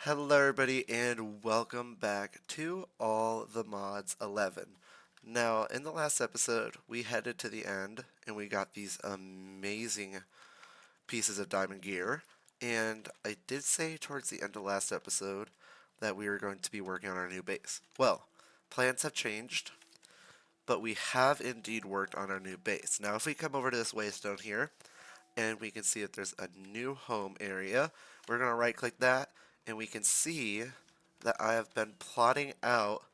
Hello everybody and welcome back to All the Mods 11. Now, in the last episode, we headed to the end and we got these amazing pieces of diamond gear. And I did say towards the end of last episode that we were going to be working on our new base. Well, plans have changed, but we have indeed worked on our new base. Now, if we come over to this waystone here, and we can see that there's a new home area. We're going to right click that and we can see that I have been plotting out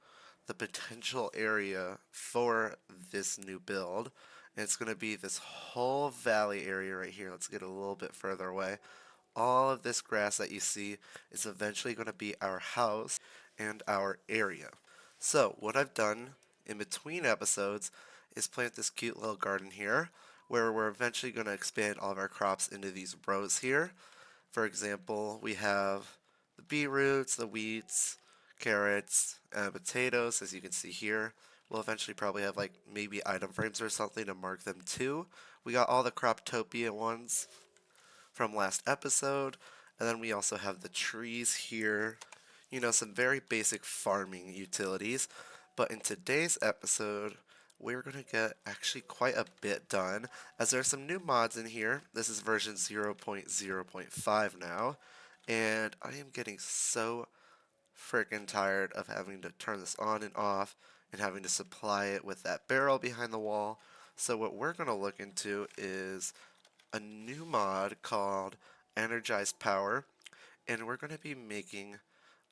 the potential area for this new build. And it's going to be this whole valley area right here. Let's get a little bit further away. All of this grass that you see is eventually going to be our house and our area. So what I've done in between episodes is plant this cute little garden here where we're eventually going to expand all of our crops into these rows here. For example, we have the beetroots, the wheats, carrots, and potatoes, as you can see here. We'll eventually probably have like maybe item frames or something to mark them too. We got all the Croptopia ones from last episode, and then we also have the trees here. You know, some very basic farming utilities. But in today's episode, we're going to get actually quite a bit done, as there are some new mods in here. This is version 0.0.5 now, and I am getting so freaking tired of having to turn this on and off and having to supply it with that barrel behind the wall. So what we're going to look into is a new mod called Energized Power, and we're going to be making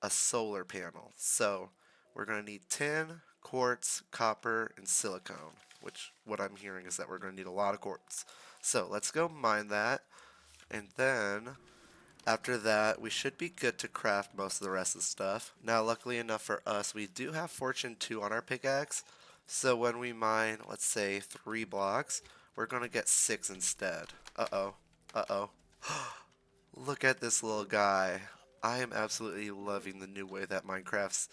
a solar panel. So we're going to need tin, quartz, copper, and silicone, which what I'm hearing is that we're going to need a lot of quartz. So let's go mine that, and then after that, we should be good to craft most of the rest of the stuff. Now, luckily enough for us, we do have Fortune 2 on our pickaxe, so when we mine, let's say, 3 blocks, we're going to get 6 instead. Uh-oh. Uh-oh. Look at this little guy. I am absolutely loving the new way that Minecraft's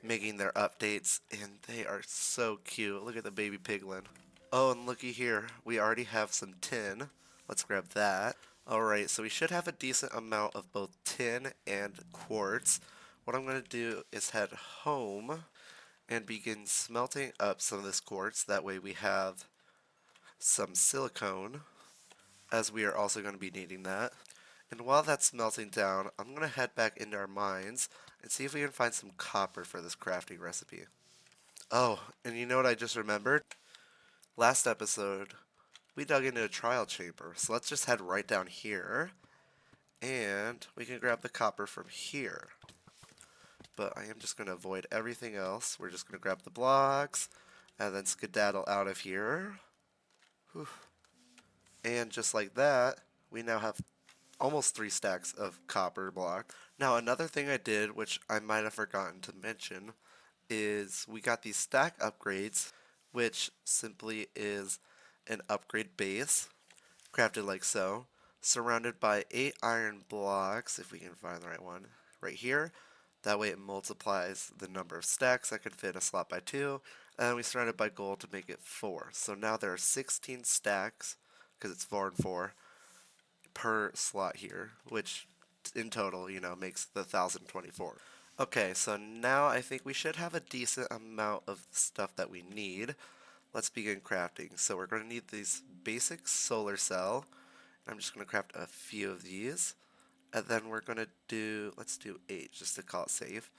making their updates, and they are so cute. Look at the baby piglin. Oh, and looky here. We already have some tin. Let's grab that. Alright, so we should have a decent amount of both tin and quartz. What I'm going to do is head home and begin smelting up some of this quartz. That way we have some silicone, as we are also going to be needing that. And while that's melting down, I'm going to head back into our mines and see if we can find some copper for this crafting recipe. Oh, and you know what I just remembered? Last episode, we dug into a trial chamber, so let's just head right down here, and we can grab the copper from here. But I am just going to avoid everything else. We're just going to grab the blocks, and then skedaddle out of here. Whew. And just like that, we now have almost 3 stacks of copper block. Now another thing I did, which I might have forgotten to mention, is we got these stack upgrades, which simply is an upgrade base, crafted like so, surrounded by 8 iron blocks, if we can find the right one, right here. That way it multiplies the number of stacks that could fit a slot by 2, and we surrounded by gold to make it 4. So now there are 16 stacks, because it's 4 and 4, per slot here, which in total, you know, makes the 1024. Okay, so now I think we should have a decent amount of stuff that we need. Let's begin crafting. So we're going to need these basic solar cell. I'm just going to craft a few of these. And then we're going to do, let's do 8 just to call it safe.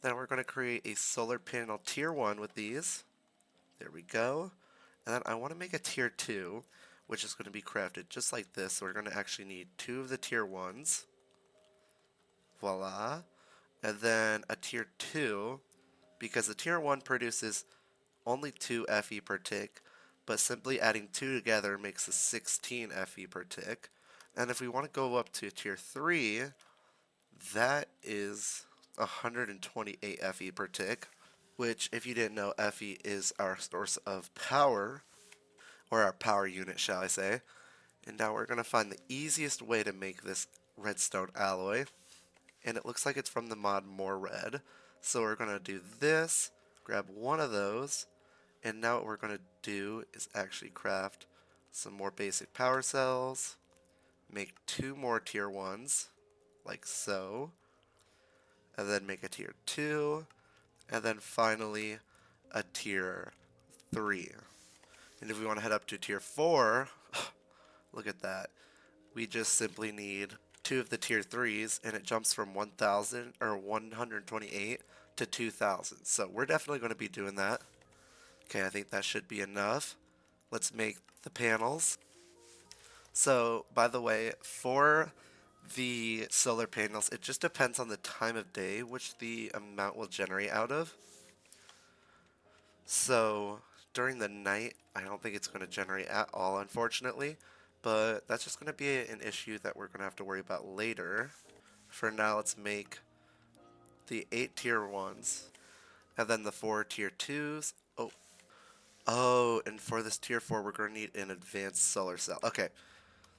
Then we're going to create a solar panel tier 1 with these. There we go. And then I want to make a tier 2, which is going to be crafted just like this. So we're going to actually need 2 of the tier 1s. Voila. And then a tier 2, because the tier 1 produces only 2 Fe per tick, but simply adding 2 together makes a 16 Fe per tick. And if we want to go up to tier 3, that is 128 Fe per tick, which, if you didn't know, Fe is our source of power, or our power unit, shall I say. And now we're going to find the easiest way to make this redstone alloy, and it looks like it's from the mod More Red. So we're going to do this, grab one of those, and now what we're going to do is actually craft some more basic power cells, make 2 more tier 1s, like so, and then make a tier 2, and then finally a tier 3. And if we want to head up to tier 4, look at that. We just simply need 2 of the tier 3s, and it jumps from 1000 or 128 to 2000. So we're definitely going to be doing that. Okay, I think that should be enough. Let's make the panels. So, by the way, for the solar panels, it just depends on the time of day which the amount will generate out of. So, during the night, I don't think it's going to generate at all, unfortunately. But that's just going to be an issue that we're going to have to worry about later. For now, let's make the 8 tier 1s, and then the 4 tier 2s. Oh, and for this tier 4, we're going to need an advanced solar cell. Okay,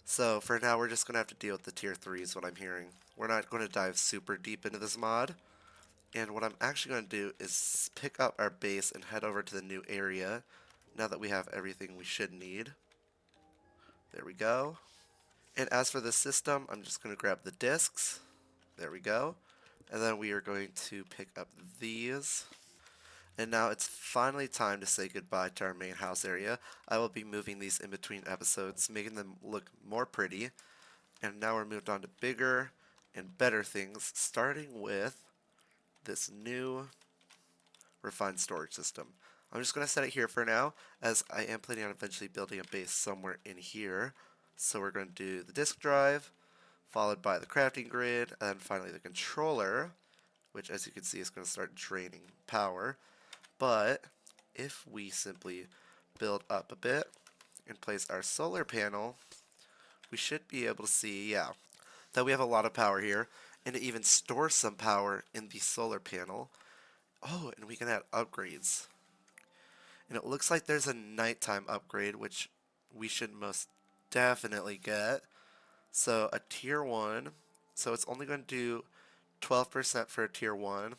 so for now, we're just going to have to deal with the tier 3s, what I'm hearing. We're not going to dive super deep into this mod. And what I'm actually going to do is pick up our base and head over to the new area now that we have everything we should need. There we go. And as for the system, I'm just going to grab the discs. There we go. And then we are going to pick up these. And now it's finally time to say goodbye to our main house area. I will be moving these in between episodes, making them look more pretty. And now we're moved on to bigger and better things, starting with this new refined storage system. I'm just going to set it here for now, as I am planning on eventually building a base somewhere in here. So we're going to do the disk drive, followed by the crafting grid, and then finally the controller, which as you can see is going to start draining power. But if we simply build up a bit and place our solar panel, we should be able to see, yeah, that we have a lot of power here, and it even stores some power in the solar panel. Oh, and we can add upgrades. And it looks like there's a nighttime upgrade, which we should most definitely get. So a tier 1, so it's only going to do 12% for a tier 1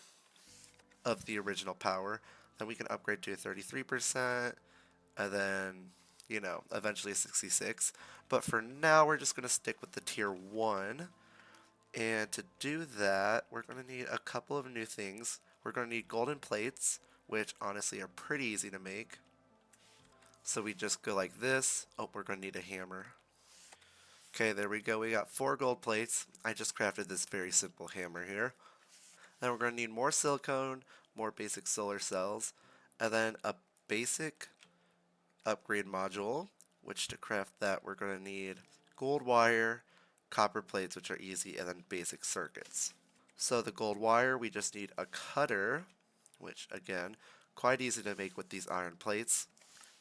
of the original power. Then we can upgrade to a 33%, and then, eventually a 66. But for now, we're just going to stick with the tier 1. And to do that, we're going to need a couple of new things. We're going to need golden plates, which honestly are pretty easy to make. So we just go like this. Oh, we're going to need a hammer. Okay, there we go. We got 4 gold plates. I just crafted this very simple hammer here. Then we're going to need more silicone, more basic solar cells, and then a basic upgrade module, which to craft that we're going to need gold wire, copper plates, which are easy, and then basic circuits. So the gold wire, we just need a cutter, which again, quite easy to make with these iron plates.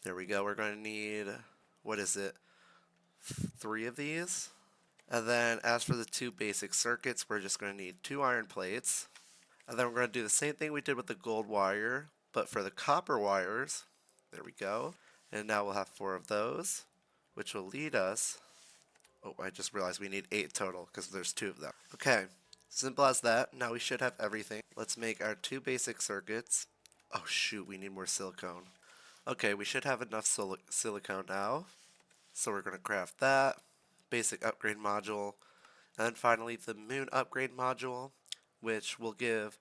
There we go. We're going to need, what is it, 3 of these. And then as for the 2 basic circuits, we're just going to need 2 iron plates. And then we're going to do the same thing we did with the gold wire, but for the copper wires. There we go. And now we'll have 4 of those, which will lead us. Oh, I just realized we need 8 total because there's 2 of them. Okay, simple as that. Now we should have everything. Let's make our 2 basic circuits. Oh shoot, we need more silicone. Okay, we should have enough silicone now. So we're going to craft that. Basic upgrade module. And then finally the moon upgrade module, which will give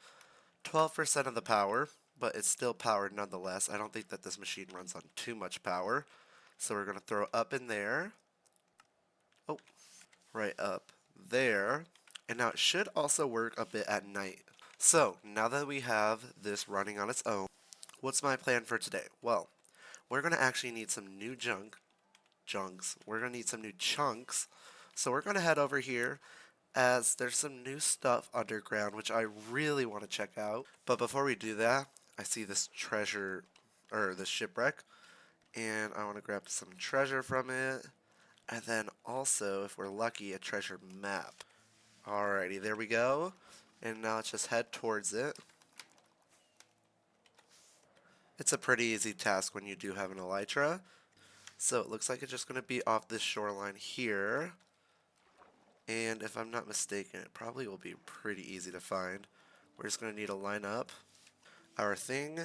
12% of the power, but it's still powered nonetheless. I don't think that this machine runs on too much power. So we're going to throw up in there. Oh, right up there. And now it should also work a bit at night. So now that we have this running on its own, what's my plan for today? Well, we're going to actually need some new junks. We're going to need some new chunks. So we're going to head over here as there's some new stuff underground which I really want to check out. But before we do that, I see this treasure, or this shipwreck, and I want to grab some treasure from it. And then also, if we're lucky, a treasure map. Alrighty, there we go. And now let's just head towards it. It's a pretty easy task when you do have an elytra. So it looks like it's just going to be off this shoreline here. And if I'm not mistaken, it probably will be pretty easy to find. We're just going to need to line up our thing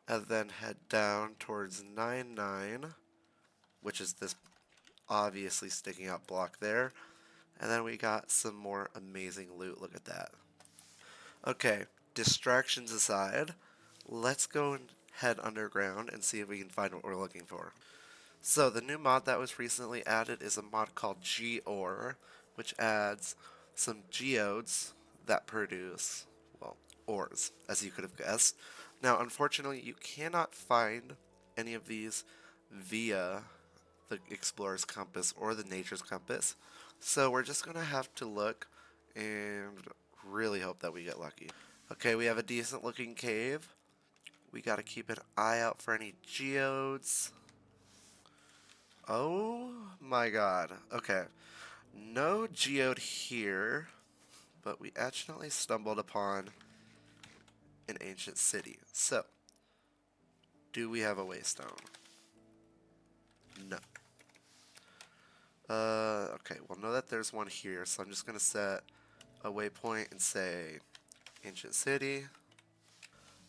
and then head down towards 99, which is this obviously sticking out block there. And then we got some more amazing loot. Look at that. Okay, distractions aside, let's go and head underground and see if we can find what we're looking for. So the new mod that was recently added is a mod called Geore, which adds some geodes that produce, well, ores, as you could have guessed. Now, unfortunately, you cannot find any of these via the Explorer's Compass or the Nature's Compass. So we're just going to have to look and really hope that we get lucky. Okay, we have a decent looking cave. We got to keep an eye out for any geodes. Oh my god. Okay. No geode here, but we accidentally stumbled upon an ancient city. So, do we have a waystone? No. Okay, well, know that there's one here, so I'm just gonna set a waypoint and say ancient city.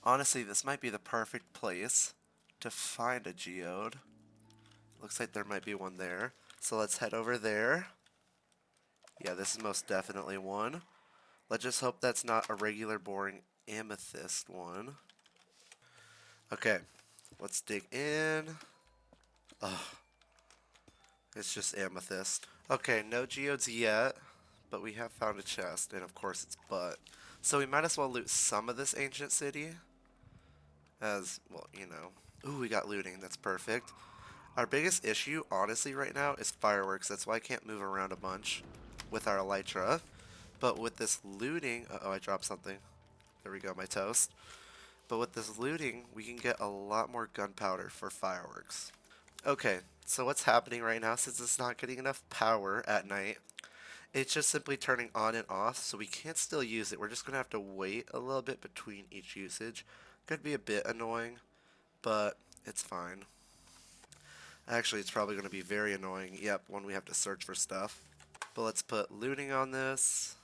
Honestly, this might be the perfect place to find a geode. Looks like there might be one there. So let's head over there. Yeah, this is most definitely one. Let's just hope that's not a regular boring amethyst one. Okay, let's dig in. Ugh, it's just amethyst. Okay, no geodes yet, but we have found a chest, and of course it's butt. So we might as well loot some of this ancient city, as, well, you know. Ooh, we got looting, that's perfect. Our biggest issue, honestly, right now is fireworks. That's why I can't move around a bunch with our elytra. But with this looting, uh-oh, I dropped something. There we go, my toast. But with this looting, we can get a lot more gunpowder for fireworks. Okay, so what's happening right now, since it's not getting enough power at night, it's just simply turning on and off, so we can't still use it. We're just going to have to wait a little bit between each usage. Could be a bit annoying, but it's fine. Actually, it's probably going to be very annoying, yep, when we have to search for stuff. But let's put looting on this.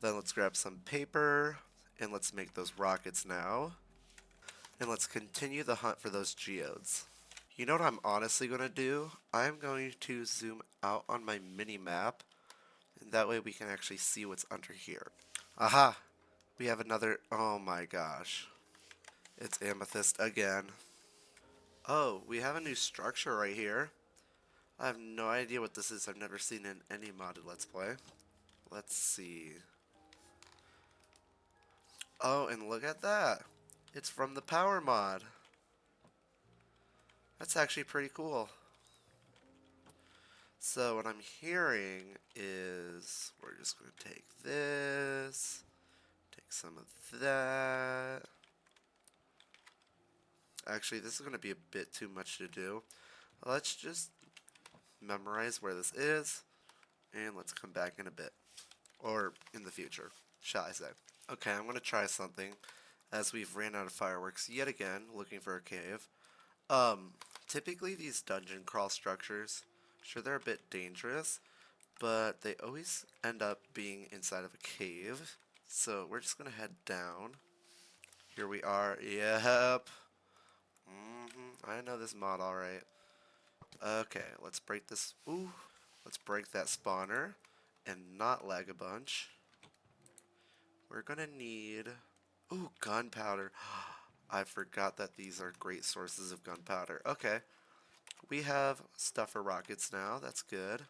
Then let's grab some paper, and let's make those rockets now. And let's continue the hunt for those geodes. You know what I'm honestly going to do? I'm going to zoom out on my mini map, and that way we can actually see what's under here. Aha! We have another, oh my gosh. It's amethyst again. Oh, we have a new structure right here. I have no idea what this is. I've never seen in any modded Let's Play. Let's see. Oh, and look at that. It's from the power mod. That's actually pretty cool. So what I'm hearing is we're just going to take this, take some of that. Actually, this is going to be a bit too much to do. Let's just memorize where this is, and let's come back in a bit. Or in the future, shall I say. Okay, I'm going to try something, as we've ran out of fireworks yet again, looking for a cave. Typically these dungeon crawl structures, sure they're a bit dangerous, but they always end up being inside of a cave. So we're just going to head down. Here we are. Yep. I know this mod alright. Okay, let's break this. Ooh. Let's break that spawner and not lag a bunch. We're going to need... Ooh, gunpowder. I forgot that these are great sources of gunpowder. Okay. We have stuff for rockets now. That's good.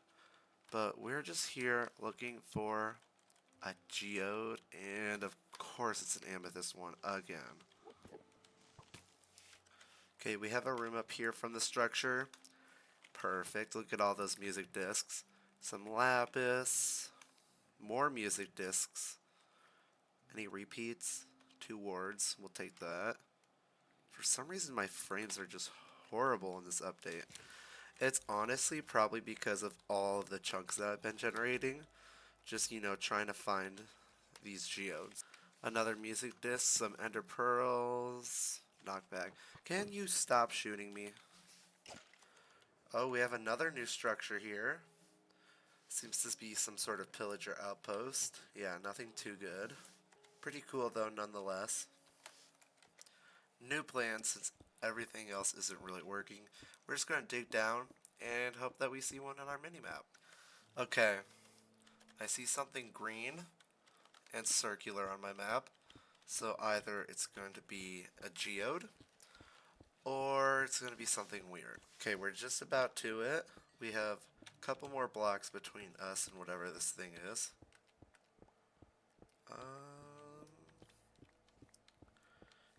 But we're just here looking for a geode, and of course it's an amethyst one again. Okay, we have a room up here from the structure. Perfect. Look at all those music discs. Some lapis. More music discs. Any repeats? 2 wards. We'll take that. For some reason my frames are just horrible in this update. It's honestly probably because of all of the chunks that I've been generating. Just, you know, trying to find these geodes. Another music disc, some ender pearls, knockback. Can you stop shooting me? Oh, we have another new structure here. Seems to be some sort of pillager outpost. Yeah, nothing too good. Pretty cool though, nonetheless. New plan, since everything else isn't really working. We're just going to dig down and hope that we see one on our minimap. Okay, I see something green and circular on my map. So either it's going to be a geode or it's going to be something weird. Okay, we're just about to it. We have a couple more blocks between us and whatever this thing is.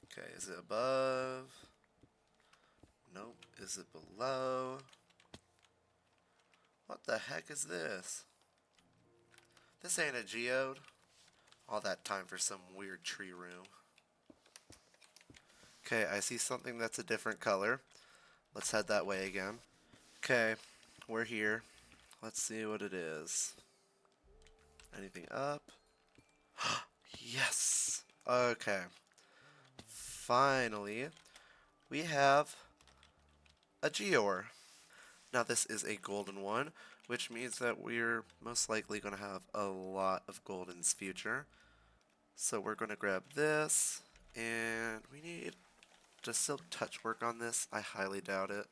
Okay, is it above? Nope. Is it below? What the heck is this? This ain't a geode. All that time for some weird tree room. Okay, I see something that's a different color. Let's head that way again. Okay, we're here. Let's see what it is. Anything up? Yes! Okay. Finally, we have a Geor. Now this is a golden one, which means that we're most likely going to have a lot of gold in this future. So we're going to grab this, and we need... Does Silk Touch work on this? I highly doubt it.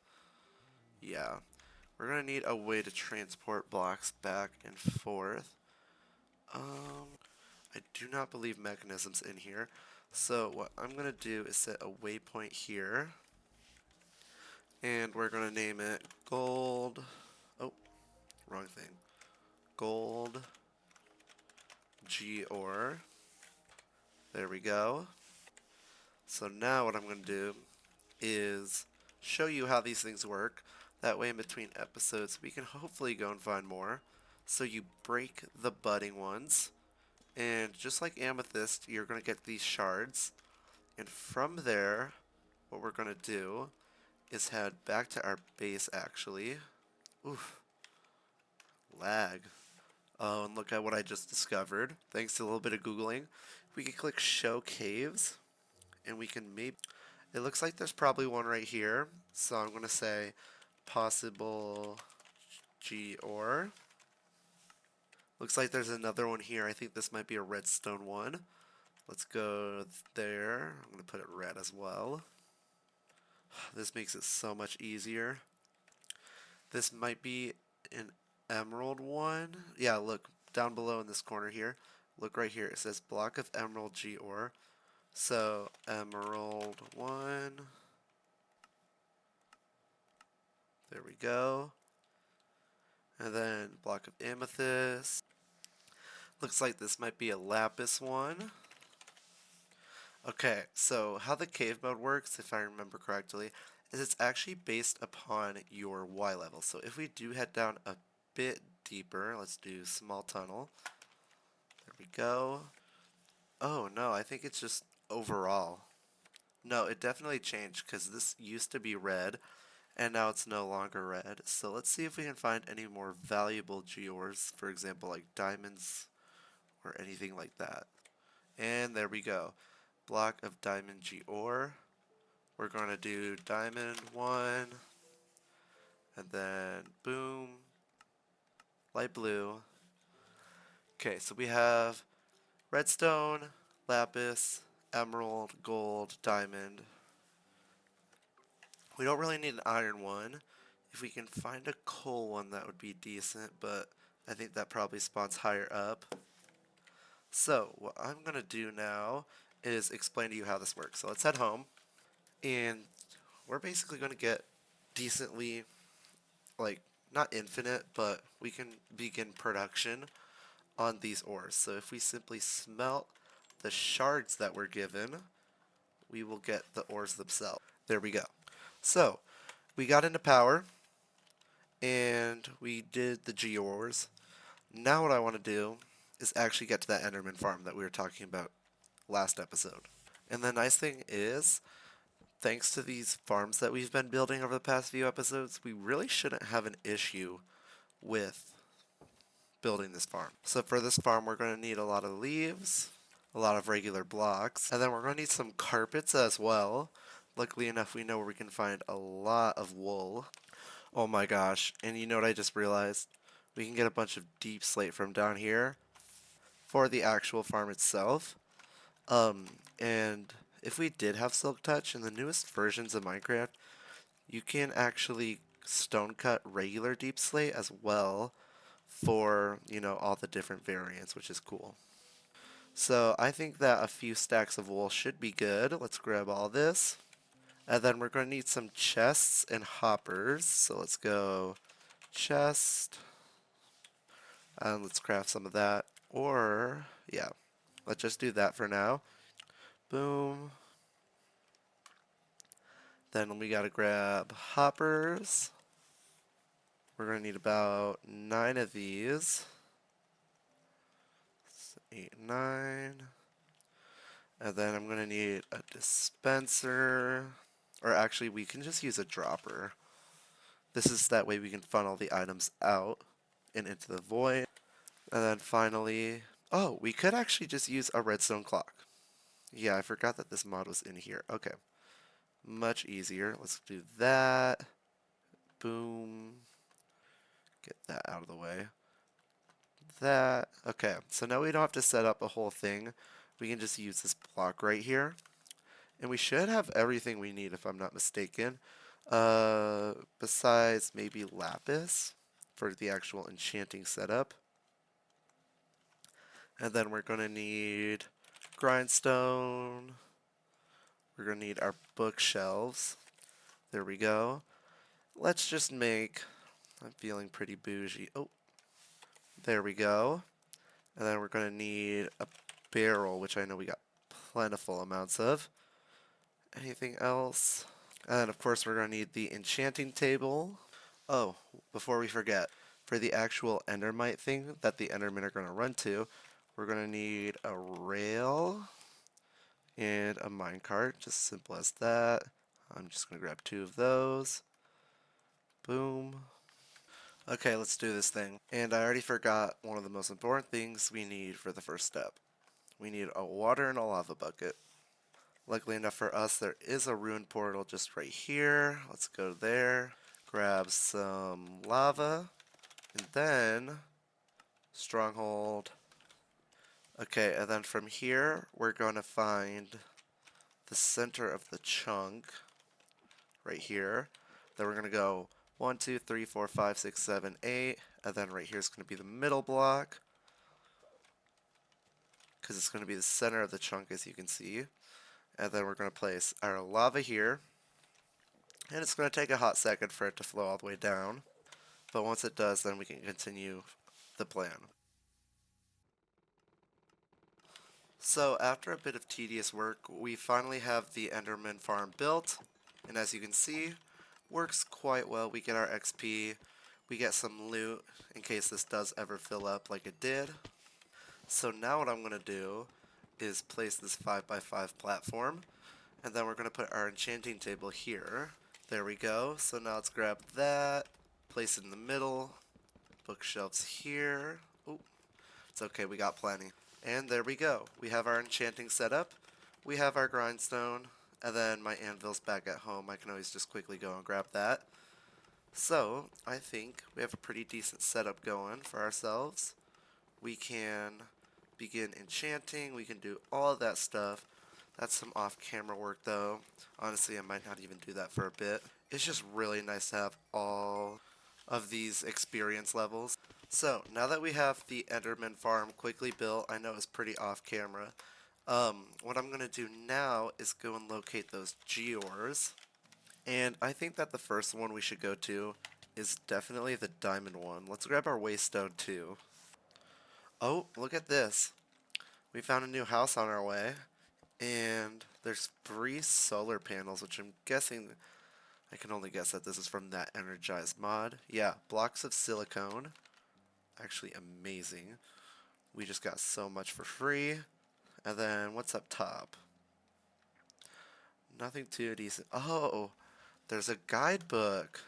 Yeah. We're going to need a way to transport blocks back and forth. I do not believe mechanisms in here. So what I'm going to do is set a waypoint here. And we're going to name it Gold... Oh, wrong thing. Gold Geor. There we go. So now what I'm going to do is show you how these things work. That way in between episodes we can hopefully go and find more. So you break the budding ones. And just like amethyst, you're going to get these shards. And from there, what we're going to do is head back to our base actually. Oof. Lag. Oh, and look at what I just discovered. Thanks to a little bit of Googling. We can click Show Caves, and we can maybe... It looks like there's probably one right here, so I'm going to say possible Geor. Looks like there's another one here. I think this might be a redstone one. Let's go there. I'm going to put it red as well. This makes it so much easier. This might be an emerald one. Yeah, look, down below in this corner here. Look right here. It says block of emerald Geor. So, emerald one. There we go. And then block of amethyst. Looks like this might be a lapis one. Okay, so how the cave mode works, if I remember correctly, is it's actually based upon your Y level. So if we do head down a bit deeper, let's do small tunnel. There we go. Oh no, I think it's just overall. No, it definitely changed because this used to be red and now it's no longer red. So let's see if we can find any more valuable geors, for example, like diamonds or anything like that. And there we go. Block of diamond geor. We're going to do diamond one, and then boom, light blue. Okay, so we have redstone, lapis, emerald, gold, diamond. We don't really need an iron one. If we can find a coal one, that would be decent, but I think that probably spawns higher up. So, what I'm going to do now is explain to you how this works. So let's head home, and we're basically going to get decently, like, not infinite, but we can begin production on these ores. So if we simply smelt the shards that we're given, we will get the ores themselves. There we go. So, we got into power, and we did the geors. Now what I want to do is actually get to that Enderman farm that we were talking about last episode. And the nice thing is, thanks to these farms that we've been building over the past few episodes, we really shouldn't have an issue with building this farm. So for this farm, we're going to need a lot of leaves, a lot of regular blocks, and then we're going to need some carpets as well. Luckily enough, we know where we can find a lot of wool. Oh my gosh, and you know what I just realized? We can get a bunch of deep slate from down here for the actual farm itself. And if we did have Silk Touch in the newest versions of Minecraft, you can actually stone cut regular deep slate as well for, you know, all the different variants, which is cool. So I think that a few stacks of wool should be good. Let's grab all this. And then we're going to need some chests and hoppers. So let's go chest. And let's craft some of that. Or, yeah, let's just do that for now. Boom. Then we got to grab hoppers. We're going to need about 9 of these. 8, 9. And then I'm going to need a dispenser. Or actually, we can just use a dropper. This is that way we can funnel the items out and into the void. And then finally, oh, we could actually just use a redstone clock. Yeah, I forgot that this mod was in here. Okay, much easier. Let's do that. Boom. Get that out of the way. That. Okay, so now we don't have to set up a whole thing. We can just use this block right here. And we should have everything we need if I'm not mistaken. Besides maybe lapis for the actual enchanting setup. And then we're going to need grindstone. We're going to need our bookshelves. There we go. Let's just make, I'm feeling pretty bougie. Oh, there we go. And then we're going to need a barrel, which I know we got plentiful amounts of. Anything else? And then, of course, we're going to need the enchanting table. Oh, before we forget, for the actual endermite thing that the endermen are going to run to, we're going to need a rail and a minecart, just simple as that. I'm just going to grab 2 of those. Boom. Okay, let's do this thing. And I already forgot one of the most important things we need for the first step. We need a water and a lava bucket. Luckily enough for us, there is a ruined portal just right here. Let's go there, grab some lava, and then stronghold. Okay, and then from here, we're going to find the center of the chunk right here. Then we're going to go 1, 2, 3, 4, 5, 6, 7, 8, and then right here is going to be the middle block because it's going to be the center of the chunk, as you can see. And then we're going to place our lava here, and it's going to take a hot second for it to flow all the way down. But once it does, then we can continue the plan. So after a bit of tedious work, we finally have the Enderman farm built, and as you can see, works quite well. We get our XP, we get some loot in case this does ever fill up like it did. So now what I'm going to do is place this 5x5 platform, and then we're going to put our enchanting table here. There we go. So now let's grab that, place it in the middle, bookshelves here. Oh, it's okay, we got plenty. And there we go. We have our enchanting setup, we have our grindstone, and then my anvil's back at home. I can always just quickly go and grab that. So, I think we have a pretty decent setup going for ourselves. We can begin enchanting, we can do all of that stuff. That's some off-camera work though. Honestly, I might not even do that for a bit. It's just really nice to have all of these experience levels. So, now that we have the Enderman farm quickly built, I know it's pretty off-camera. What I'm going to do now is go and locate those gears. And I think that the first one we should go to is definitely the diamond one. Let's grab our waystone too. Oh, look at this. We found a new house on our way. And there's 3 solar panels, which I'm guessing, I can only guess that this is from that energized mod. Yeah, blocks of silicone. Actually amazing. We just got so much for free. And then what's up top? Nothing too decent. Oh, there's a guidebook.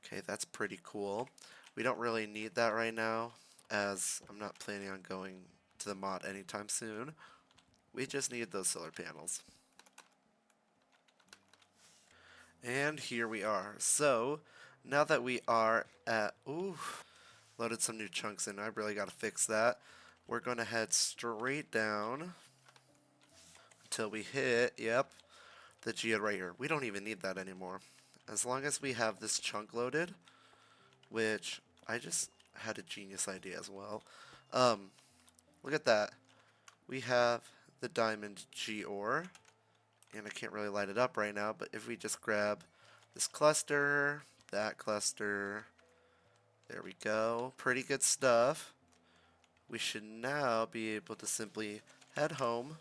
Okay, that's pretty cool. We don't really need that right now, as I'm not planning on going to the mod anytime soon. We just need those solar panels. And here we are. So, now that we are at... Ooh, loaded some new chunks in. I really got to fix that. We're going to head straight down until we hit, yep, the geode right here. We don't even need that anymore. As long as we have this chunk loaded, which I just had a genius idea as well. Look at that. we have the diamond G-ore, and I can't really light it up right now, but if we just grab this cluster, that cluster, there we go, pretty good stuff. We should now be able to simply head home,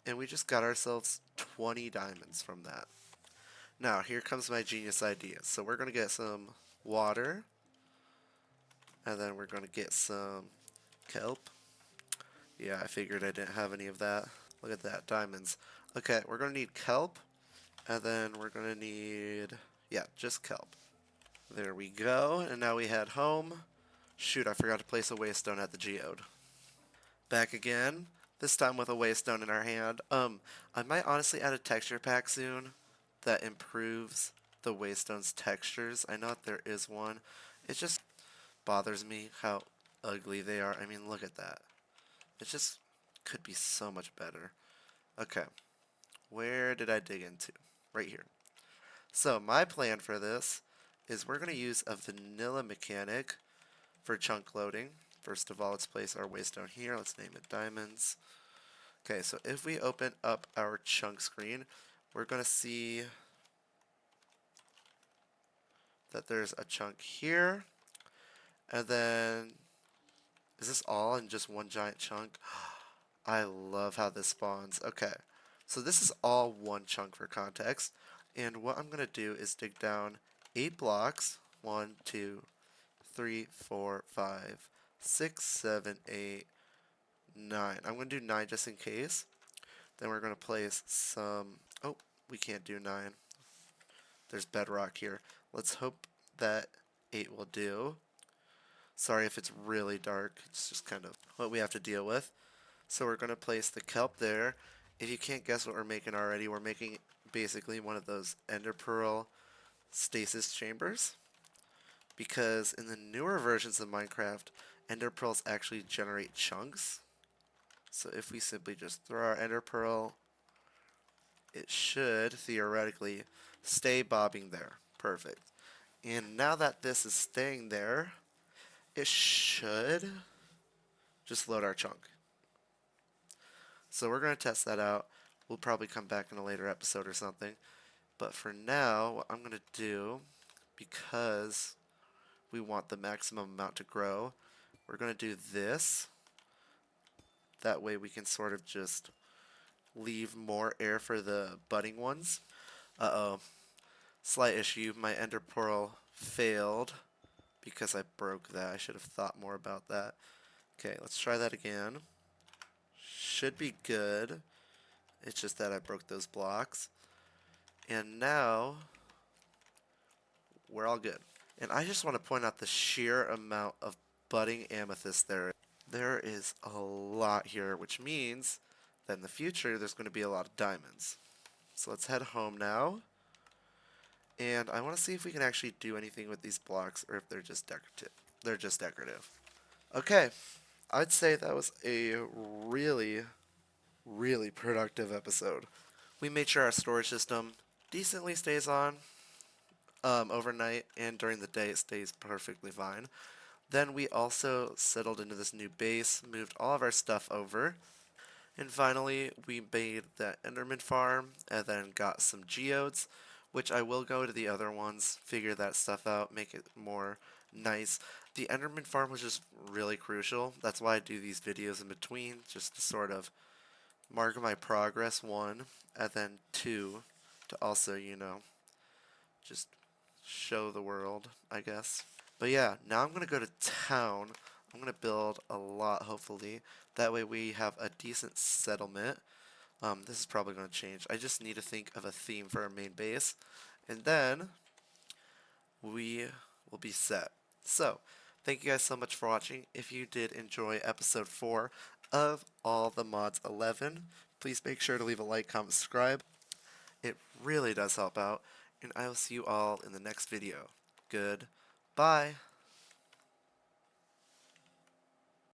and we just got ourselves 20 diamonds from that. Now, here comes my genius idea. So we're going to get some water, and then we're going to get some kelp. Yeah, I figured I didn't have any of that. Look at that, diamonds. Okay, we're going to need kelp, and then we're going to need, yeah, just kelp. There we go, and now we head home. Shoot, I forgot to place a waystone at the geode. Back again, this time with a waystone in our hand. I might honestly add a texture pack soon that improves the waystone's textures. I know that there is one. It just bothers me how ugly they are. I mean, look at that. It just could be so much better. Okay, where did I dig into? Right here. So my plan for this is we're going to use a vanilla mechanic for chunk loading. First of all, let's place our waystone here. Let's name it diamonds. Okay, so if we open up our chunk screen, we're going to see that there's a chunk here. And then, is this all in just one giant chunk? I love how this spawns. Okay, so this is all one chunk for context. And what I'm going to do is dig down 8 blocks. 1, 2, 3, 4, 5, 6, 7, 8, 9. I'm going to do 9 just in case. Then we're going to place some... Oh, we can't do 9. There's bedrock here. Let's hope that 8 will do. Sorry if it's really dark. It's just kind of what we have to deal with. So we're going to place the kelp there. If you can't guess what we're making already, we're making basically one of those ender pearl stasis chambers. Because in the newer versions of Minecraft, ender pearls actually generate chunks. So if we simply just throw our ender pearl, it should theoretically stay bobbing there. Perfect. And now that this is staying there, it should just load our chunk. So we're going to test that out. We'll probably come back in a later episode or something. But for now, what I'm going to do, because we want the maximum amount to grow, we're going to do this. That way we can sort of just leave more air for the budding ones. Uh-oh. Slight issue. My ender pearl failed because I broke that. I should have thought more about that. Okay, let's try that again. Should be good. It's just that I broke those blocks. And now we're all good. And I just want to point out the sheer amount of budding amethyst there. There is a lot here, which means that in the future there's going to be a lot of diamonds. So let's head home now. And I want to see if we can actually do anything with these blocks or if they're just decorative. They're just decorative. Okay, I'd say that was a really, really productive episode. We made sure our storage system decently stays on overnight, and during the day it stays perfectly fine. Then we also settled into this new base, moved all of our stuff over, and finally we made that Enderman farm and then got some geodes, which I will go to the other ones, figure that stuff out, make it more nice. The Enderman farm was just really crucial. That's why I do these videos in between, just to sort of mark my progress, 1, and then 2, to also, just show the world, I guess. But yeah, now I'm going to go to town. I'm going to build a lot, hopefully. That way we have a decent settlement. This is probably going to change. I just need to think of a theme for our main base. And then we will be set. So, thank you guys so much for watching. If you did enjoy episode 4 of All the Mods 11, please make sure to leave a like, comment, subscribe. It really does help out. And I will see you all in the next video. Goodbye.